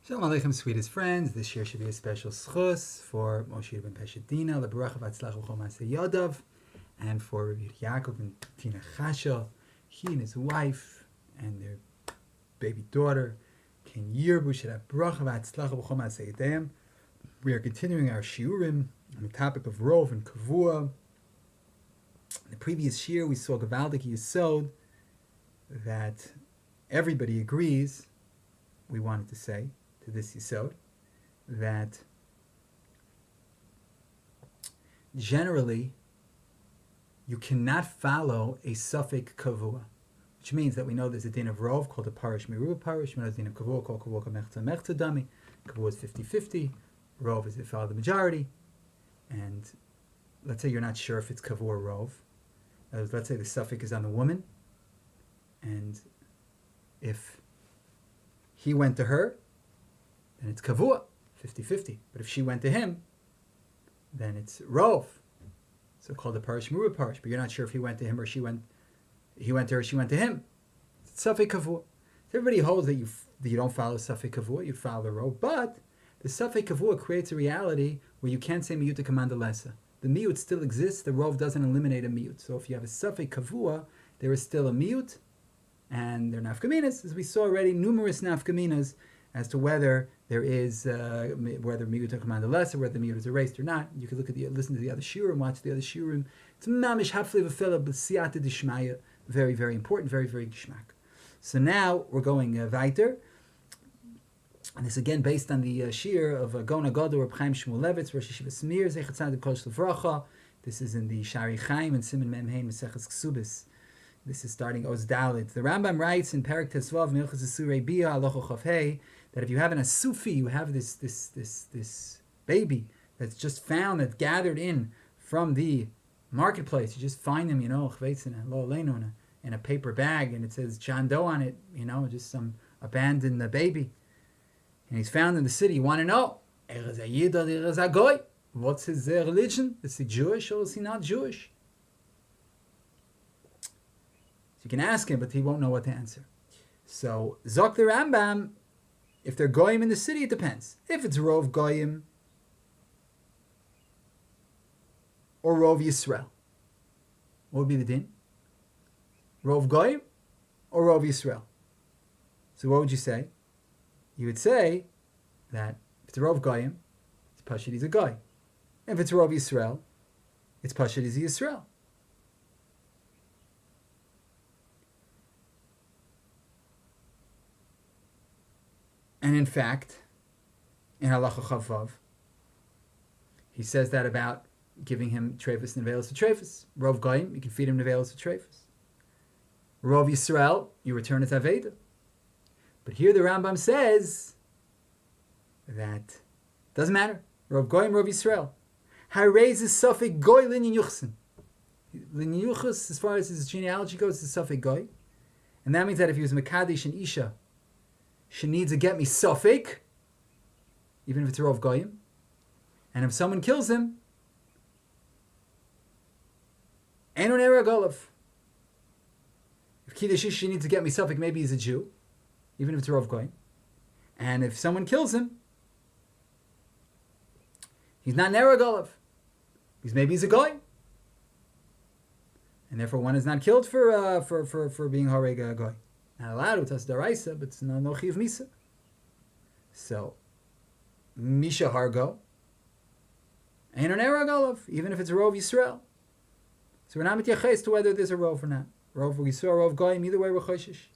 Shalom Aleichem, sweetest friends. This year should be a special schus for Moshe ben Peshadina, Lebaruch Vatzlach V'chol Maaseh Yadav, and for Rabbi Yaakov and Tina Chasha, he and his wife and their baby daughter, Ken Yirbu Shel Baruch Vatzlach V'chol Maaseh Yadayim. We are continuing our shiurim on the topic of Rov and Kavua. In the previous year, we saw Gavaldik Yisod that everybody agrees. We wanted to say to this Yisod that generally you cannot follow a suffix kavua, which means that we know there's a din of rov called a parish miruba parish, we know there's a din of kavua called kavua mechta dami. Kavua is 50-50, rov is if follow the majority, and let's say you're not sure if it's kavua or rov. Let's say the suffix is on the woman, and if he went to her, then it's kavua, 50-50. But if she went to him, then it's rov, so called the parish muruba parish. But you're not sure if he went to him or he went to her, she went to him. It's suffix kavua. So everybody holds that you don't follow suffix kavua, you follow the rov. But the suffix kavua creates a reality where you can't say miyut to command the lesa. The miyut still exists. The rov doesn't eliminate a miyut. So if you have a suffix kavua, there is still a miyut. And there are nafkaminas, as we saw already, numerous nafkaminas as to whether there is whether miyut command the lesser, whether the miyut is erased or not. You can listen to the other shiurim, watch the other shiurim. It's mamish hafli v'fela b'siyata d'shmaya. Very, very important, very, very gishmak. So now we're going weiter. And this again based on the shir of Gona Gadol Reb Chaim Shmulevitz, Rosh Yeshiva Smir, Zechat Tzadik Kodesh Levracha. This is in the Shari Chaim and Siman Mem Hein Meseches Ksubis. This is starting Oz Dalit. The Rambam writes in Perek Tesvav Milchus Issurei Biah Halacha Chav Hei that if you have an asufi, you have this baby that's just found, that's gathered in from the marketplace. You just find them, in a paper bag, and it says John Doe on it, just some abandoned baby, and he's found in the city. You want to know, what's his religion? Is he Jewish or is he not Jewish? You can ask him, but he won't know what to answer. So, Zok the Rambam, if they're goyim in the city, it depends. If it's Rov goyim or Rov Yisrael, what would be the din? Rov goyim or Rov Yisrael? So what would you say? You would say that if it's Rov goyim, it's Pashid, he's a goy. If it's Rov Yisrael, it's Pashid, he's a Yisrael. And in fact, in Halacha Chavav, he says that about giving him treifus and nevelos to treifus. Rov Goyim, you can feed him nevelos to treifus. Rov Yisrael, you return it to Aveda. But here the Rambam says that it doesn't matter. Rov Goyim, Rov Yisrael. Harei is suffix goy linyan yuchsin. Linyan yuchs, as far as his genealogy goes, is suffix goy. And that means that if he was Mekadesh and Isha, she needs to get me suffix, even if it's Rov Goyim. And if someone kills him, Einon Erag Olav. If Kiddush she needs to get me suffix, maybe he's a Jew, even if it's Rov Goyim. And if someone kills him, he's not an Erag Olav, because maybe he's a Goy. And therefore one is not killed for being Hareg Goy. Not allowed with us daraisa, but it's no chiv misa. So, Misha Hargo, ain't an erag olav, even if it's a Rov Yisrael. So we're not mityaches to whether there's a Rov or not. Rov Yisrael, Rov Goyim, either way we're choshish.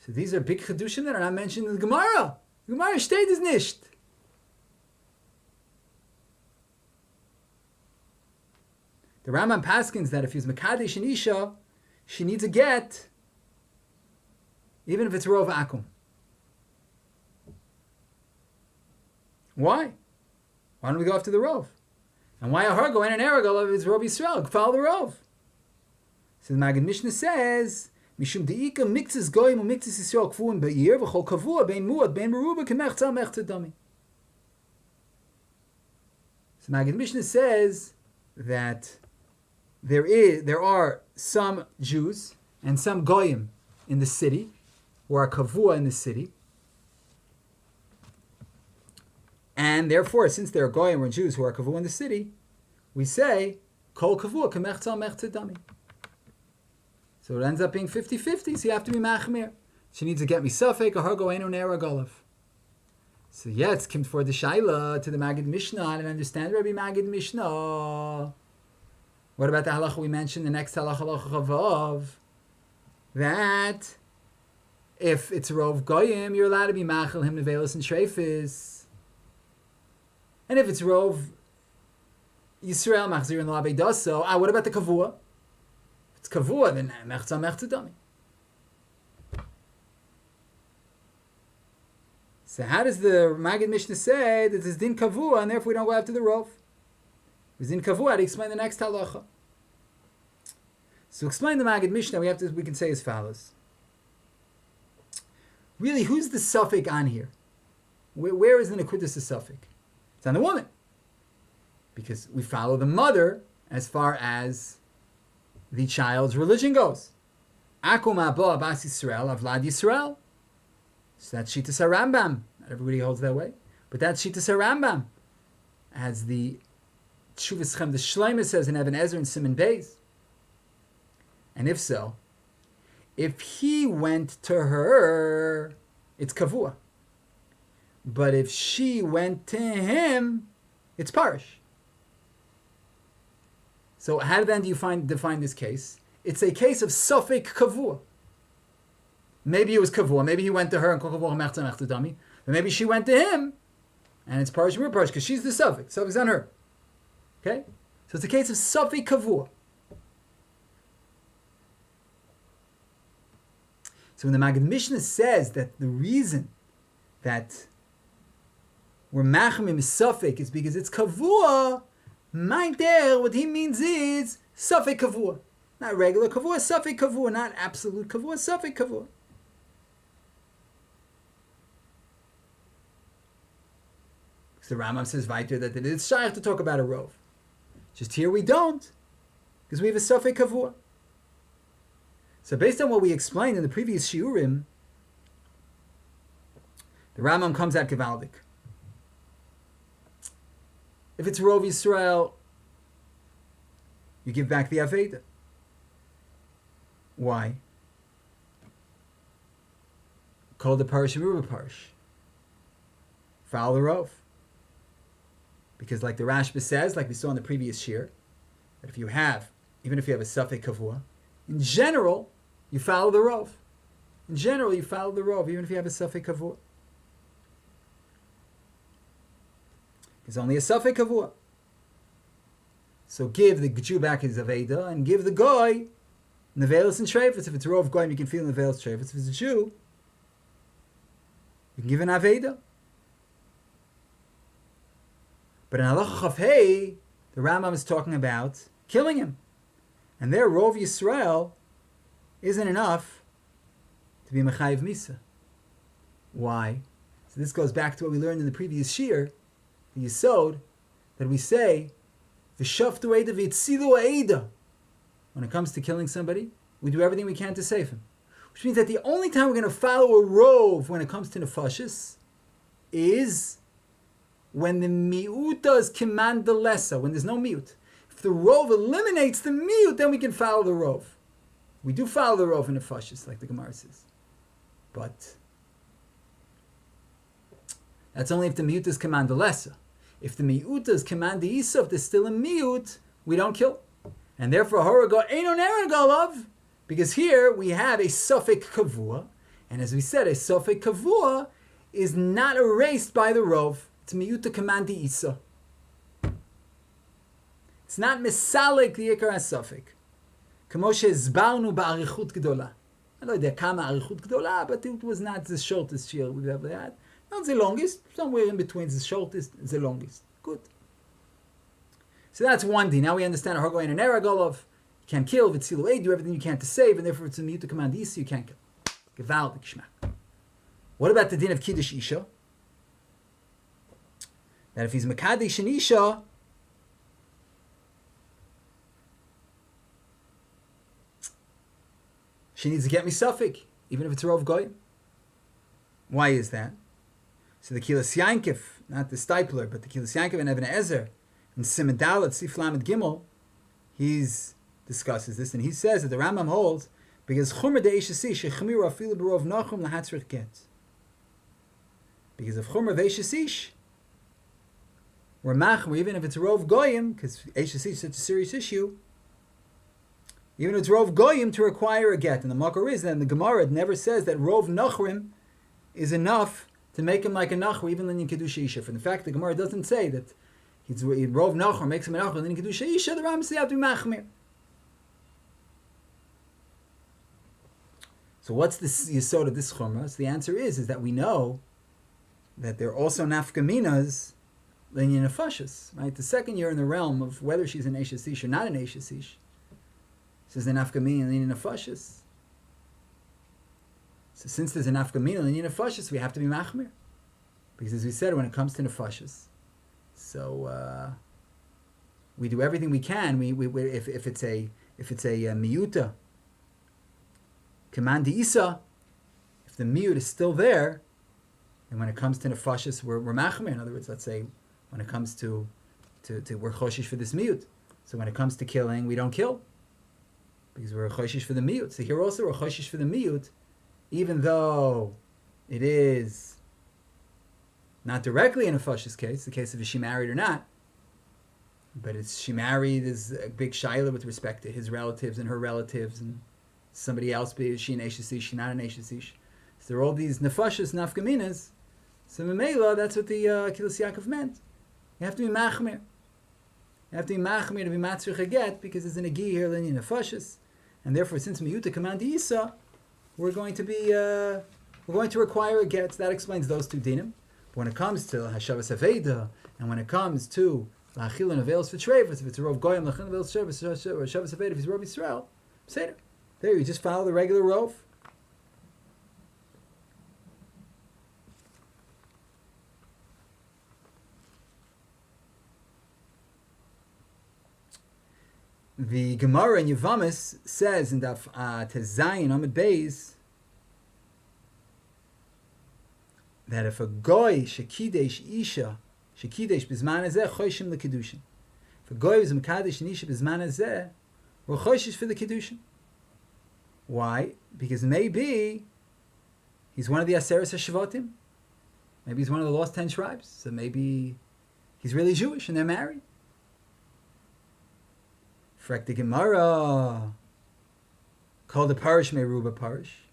So these are big chedushim that are not mentioned in the Gemara. The Gemara steht is nicht. The Rambam paskins that if he's Mekadesh and Isha, she needs a get, even if it's Rov Akum. Why? Why don't we go after the Rov? And why a Hargo and an Eragol if it's Rov Yisrael? Follow the Rov. So the Maggid Mishnah says, Mishum de'ika mixes goyim and mixes Yisrael kfuin be'ir v'chol kavua bein muad bein meruba k'mechta mechta dami. So Maggid Mishnah says that there are some Jews and some goyim in the city, or a kavua in the city, And therefore, since there are Goyim or Jews who are Kavua in the city, we say, Kol Kavua Kemechza Mechza Dami. So it ends up being 50-50, so you have to be Machmir. She needs to get me Safek or Hargo Eino Nera Golov. So yeah, it's come for the Shaila to the Magid Mishnah. I didn't understand Rabbi Magid Mishnah. What about the halacha we mentioned, the next halacha Chavav? That if it's Rov Goyim, you're allowed to be Machel him Nevelis and Shreifis. And if it's Rov Yisrael Machzir and Labe Daso, what about the Kavua? If it's Kavua, then Mechza Dami. So how does the Magid Mishnah say that there's Din Kavua and therefore we don't go after the Rov? There's Din Kavua, how do you explain the next halacha? So explain the Magid Mishnah, we can say as follows. Really, who's the suffix on here? Where is the Nekudas suffix? It's on the woman. Because we follow the mother as far as the child's religion goes. Akum Abba Abbas Yisrael Avlad Yisrael. So that's Shittas Rambam. Not everybody holds that way. But that's Shittas Rambam. As the Tshuvas Chem, the Shleimer says in Even Ezer and Simon Beis. And if so, if he went to her, it's Kavua. But if she went to him, it's Parish. So how then do you define this case? It's a case of Safek Kavua. Maybe it was Kavua, maybe he went to her and Kavua Mechza Mechza Dami, but maybe she went to him, and it's Parish Mir Parish, because she's the Safek. Safek's on her. Okay? So it's a case of Safek Kavua. So when the Magid Mishnah says that the reason that we're Machmim is Safek is because it's Kavua, what he means is Safek Kavua. Not regular Kavua, Safek Kavua, not absolute Kavua, Safek Kavua. So the Rambam says weiter that it is shaykh to talk about a rov. Just here we don't, because we have a Safek Kavua. So based on what we explained in the previous shiurim, the Rambam comes out Gevaldik. If it's Rov Yisrael, you give back the Aveda. Why? Call the Parish Ruba Parish. Follow the Rov. Because like the Rashba says, like we saw in the previous shir, that even if you have a Safek Kavua, in general, you follow the Rov. In general, you follow the Rov, even if you have a Safek Kavua. There's only a Safek Kavua. So give the Jew back his Aveda, and give the Goy Nevelis and Shreifetz. If it's Rov Goyim, you can feel Nevelis Shreifetz. If it's a Jew, you can give an Aveda. But in Halacha Chaf Hei, the Rambam is talking about killing him. And there, Rov Yisrael isn't enough to be Mechayiv Misa. Why? So this goes back to what we learned in the previous shir, the Yisod, that we say, V'shaftu Eida v'yitzilu Eida. When it comes to killing somebody, we do everything we can to save him. Which means that the only time we're going to follow a rov when it comes to nefashis is when the mi'utas command the lesser, when there's no mi'ut. If the rov eliminates the mi'ut, then we can follow the rov. We do follow the rov in nefashis, like the Gemara says. But that's only if the mi'utas command the lesser. If the mi'utas command the isa, if there's still a mi'ut, we don't kill. And therefore, Horagot Einon Eragolav, because here we have a Safek Kavua, and as we said, a Safek Kavua is not erased by the Rov. It's Miyuta Command the Isa. It's not Misalik the Ikar HaSafek. Kamoshe Zbarnu Ba'arichut Gdola. I don't know Kama Arichut Gdola, but it was not the shortest shir we've ever had. Not the longest, somewhere in between the shortest and the longest. Good. So that's one thing. Now we understand a Hargoin and Eragolov. You can't kill, Vitzilu Eid, do everything you can to save, and therefore it's a Miyuta Command the Isa, you can't kill. Gevaldik Shmak. What about the din of Kiddush Isha? That if he's Mekadesh and Isha, she needs to get me Safek, even if it's Rov Goyim. Why is that? So the Kilas Yankiv not the Stipler, but the Kilis Yankov and Even Ezer, and Simedalet Siflamet Gimel, he discusses this, and he says that the Rambam holds because Chumer de Eishasi shechmiru afilu berov nachum lahatzrich get. Because of Chumer ve'Eishasish, we're machmer, even if it's rov goyim, because Eishasish is such a serious issue. Even if it's rov goyim to require a get, and the makor is that in the Gemara it never says that rov nachrim is enough to make him like a nachri, even in kedusha isha. For the fact the Gemara doesn't say that he's rov nachrim makes him a nachri, and in kedusha isha the Rambam says you have to be machmir. So what's the yesod of this chumrah? So the answer is that we know that there are also nafkaminas linyan nefashis, right? The second year in the realm of whether she's an eishasish or not an eishasish. Says the nafkamina linyan nefashis. So since there's a nafkamina linyan nefashis, we have to be machmir, because as we said, when it comes to nefashis, so we do everything we can. If it's a miyuta. Command Isa, if the miyut is still there, and when it comes to nefashis, we're machmir. In other words, let's say when it comes to we're choshish for this miyut. So when it comes to killing, we don't kill because we're choshish for the miyut. So here also we're choshish for the miyut, even though it is not directly in a nefashis case, the case of is she married or not, but it's she married is a big shaila with respect to his relatives and her relatives and somebody else, be she an eishasish, she not an eishasish. So there are all these nefashas, nafkaminas. So Memela, that's what the Kilis Yaakov meant. You have to be machmir. You have to be machmir to be matzrich a get, because there's an agi here, linyan nefashas, and therefore, since miyuta command Isa, we're going to require a get. So that explains those two dinim. But when it comes to hashavas aveda, and when it comes to lachilon avelos v'treivus, if it's a rov goyim lachilon avelos v'treivus, or hashavas aveda, if it's rov Yisrael, seder. There, you just follow the regular rov. The Gemara in Yavamis says in Daf Tezayin Amid Beis that if a goy shekidesh isha shekidesh bizman hazeh choshim lekedushin. If a goy is mekadesh isha bizman hazeh, we're choshish for the kedushin. Why? Because maybe he's one of the Aseres HaShvatim. Maybe he's one of the lost 10 tribes. So maybe he's really Jewish and they're married. Frek the Gemara called the parish Meruba parish.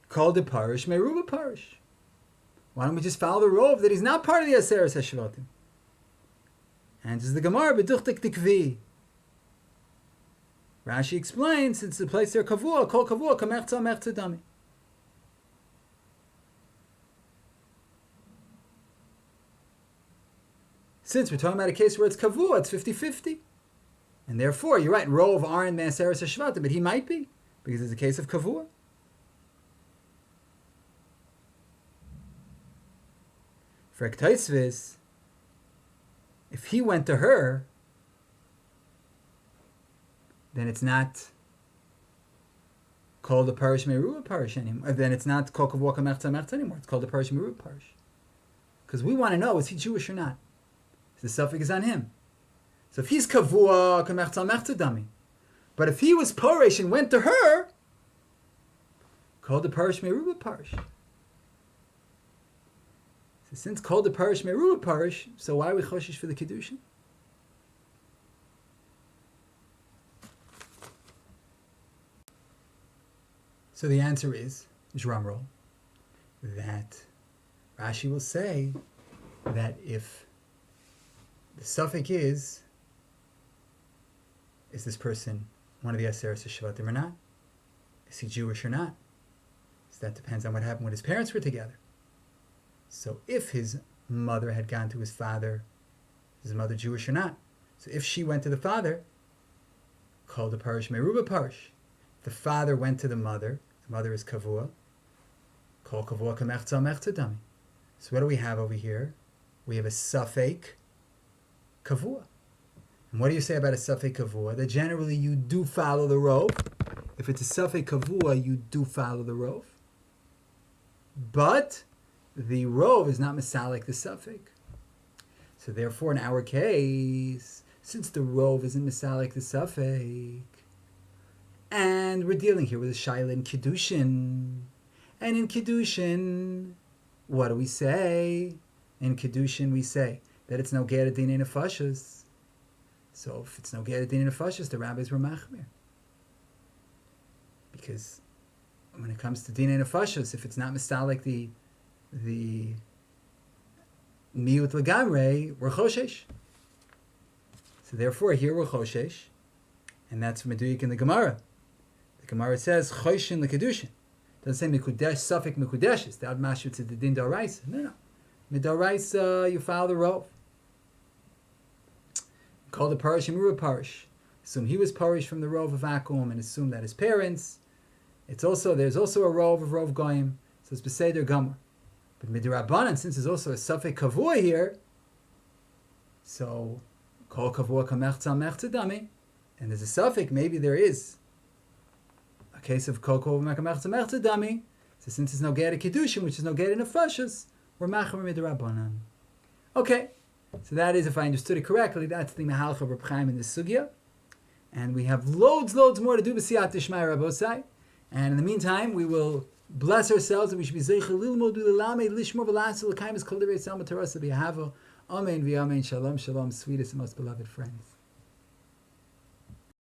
Called the parish Meruba parish. Why don't we just follow the rove that he's not part of the Aseres HaShvatim? And this is the Gemara, B'duchtek Tikvi. Rashi explains, since the place there kavua, kol kavua, kamechza mechza dami. Since we're talking about a case where it's kavua, it's 50-50. And therefore, you're right, Rov aren't Me'aseres HaShvatim, but he might be, because it's a case of kavua. For Ektaisvis, if he went to her, then it's not called the parish Meruba parish anymore. Then it's not called Kavua Kamechza Mechza anymore. It's called the parish Meruba parish. Because we want to know, is he Jewish or not? So the suffix is on him. So if he's Kavua Kamechza Mechza Dami, but if he was parish and went to her, called the parish Meruba parish. So since called the parish Meruba parish, so why are we choshish for the Kedushin? So the answer is, drumroll, that Rashi will say that if the suffix is this person one of the Aseres HaShvatim or not? Is he Jewish or not? So that depends on what happened when his parents were together. So if his mother had gone to his father, is his mother Jewish or not? So if she went to the father, called the parish Meruba parish. The father went to the mother is Kavua, called Kavua Kamechza Mechza Dami. So what do we have over here? We have a suffix Kavua. And what do you say about a suffix Kavua? That generally you do follow the rope, If it's a Safek Kavua, you do follow the Rov. But the Rov is not Masalik the Safek. So therefore, in our case, since the Rov isn't Masalik the Safek, and we're dealing here with a Shaila in Kiddushin, and in Kiddushin, what do we say? In Kiddushin, we say that it's no Ger Din in Nefashos. So if it's no Ger Din in Nefashos, the rabbis were Machmir. Because when it comes to Din Nefashos, if it's not Mistalik the Miut Lagamre, we're Choshesh. So therefore, here we're Choshesh, and that's Meduyik in the Gemara. The Gemara says Choshin LeKedushin. Doesn't say Mikudesh Safek Mikudeshes. That would mash to the Din Daraisa. No. Midaraisa, you follow the Rov. Called the Parish Imura Parish. Assume he was Parish from the Rov of Akum, and assume that his parents. There's also a Rov of Rov Goyim, so it's Beseder Gomer. But Midrabanan, since there's also a Safek Kavua here, so Kol Kavua Kamechza Mechza Dami, and there's a Safek, maybe there is a case of Kol Kavua Kamechza Mechza Dami. So since there's no Geda Kiddushin, which is no Geda Nefashos, we're Machamer Midrabanan. Okay, so that is, if I understood it correctly, that's the Mahalcha of Reb Chaim in the Sugya. And we have loads more to do b'siyat Tishmai Rabosai. And in the meantime, we will bless ourselves and we should be Zeichel Lilmod U'Lelamed Lishmor V'Lasel L'Kaimis Kol Divrei Tzalma Torah B'Yahavo. Amen v'Amen. Shalom, shalom, sweetest and most beloved friends.